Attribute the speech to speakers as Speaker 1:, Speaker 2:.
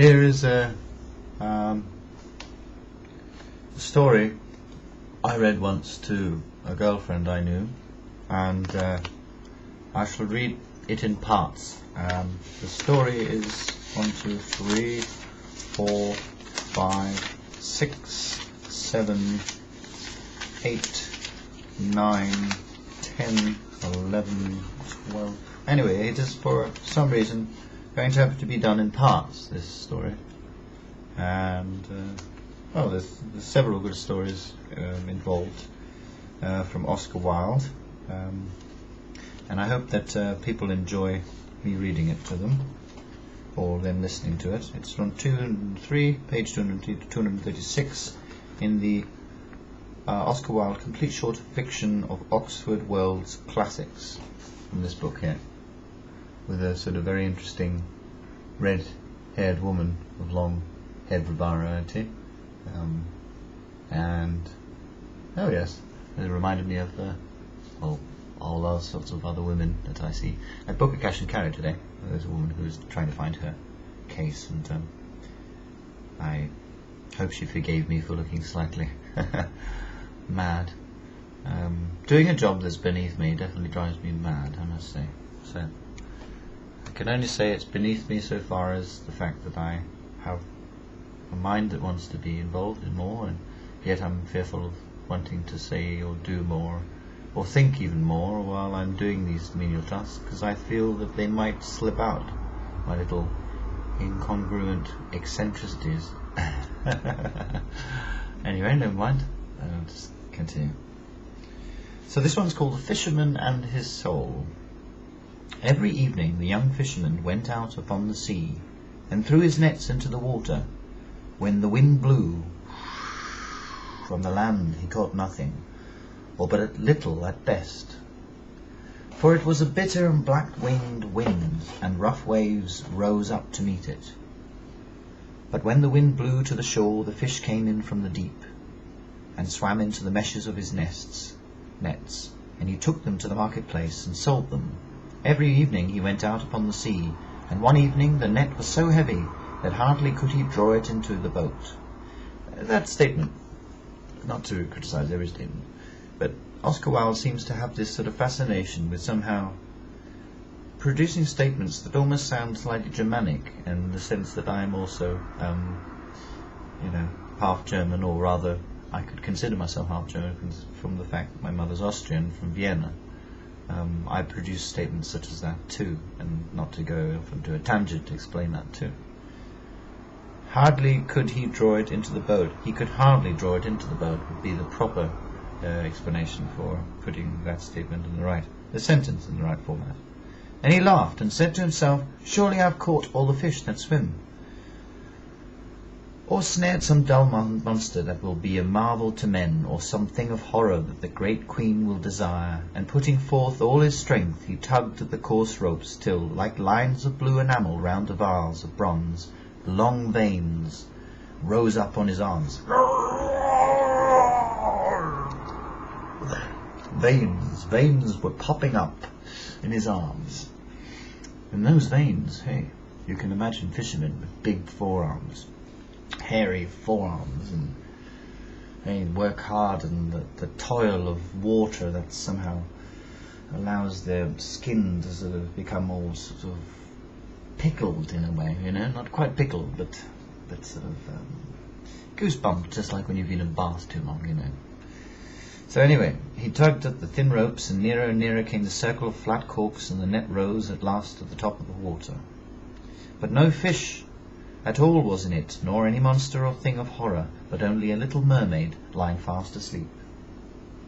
Speaker 1: Here is a story I read once to a girlfriend I knew, and I shall read it in parts. The story is 1, 2, 3, 4, 5, 6, 7, 8, 9, 10, 11, 12. Anyway, it is for some reason going to have to be done in parts, this story. And there's several good stories involved from Oscar Wilde, and I hope that people enjoy me reading it to them, or them listening to it. It's from page 203 to 236 in the Oscar Wilde Complete Short Fiction of Oxford World's Classics, in this book here, with a sort of very interesting red-haired woman of long head variety, and oh yes, it reminded me of all those sorts of other women that I see at Booker Cash and Carry today. There's a woman who was trying to find her case, and I hope she forgave me for looking slightly mad. Doing a job that's beneath me definitely drives me mad, I must say. So I can only say it's beneath me so far as the fact that I have a mind that wants to be involved in more, and yet I'm fearful of wanting to say or do more, or think even more while I'm doing these menial tasks, because I feel that they might slip out, my little incongruent eccentricities. Anyway, never mind. I'll just continue. So this one's called The Fisherman and His Soul. Every evening the young fisherman went out upon the sea, and threw his nets into the water. When the wind blew from the land he caught nothing, or but a little at best. For it was a bitter and black-winged wind, and rough waves rose up to meet it. But when the wind blew to the shore, the fish came in from the deep, and swam into the meshes of his nets, and he took them to the marketplace and sold them. Every evening he went out upon the sea, and one evening the net was so heavy that hardly could he draw it into the boat. That statement, not to criticize every statement, but Oscar Wilde seems to have this sort of fascination with somehow producing statements that almost sound slightly Germanic, in the sense that I am also, half German, or rather, I could consider myself half German from the fact that my mother's Austrian, from Vienna. I produce statements such as that too, and not to go off into a tangent to explain that too. Hardly could he draw it into the boat. He could hardly draw it into the boat would be the proper explanation for putting that statement in the sentence in the right format. And he laughed and said to himself, "Surely I've caught all the fish that swim, or snared some dull monster that will be a marvel to men, or some thing of horror that the great queen will desire." And putting forth all his strength, he tugged at the coarse ropes till, like lines of blue enamel round a vase of bronze, the long veins rose up on his arms. Veins were popping up in his arms. And those veins, hey, you can imagine fishermen with big forearms, hairy forearms, and they work hard, and the toil of water that somehow allows their skin to sort of become all sort of pickled in a way, not quite pickled, but sort of goosebumped, just like when you've been in a bath too long, So anyway, he tugged at the thin ropes, and nearer came the circle of flat corks, and the net rose at last to the top of the water. But no fish at all was in it, nor any monster or thing of horror, but only a little mermaid lying fast asleep.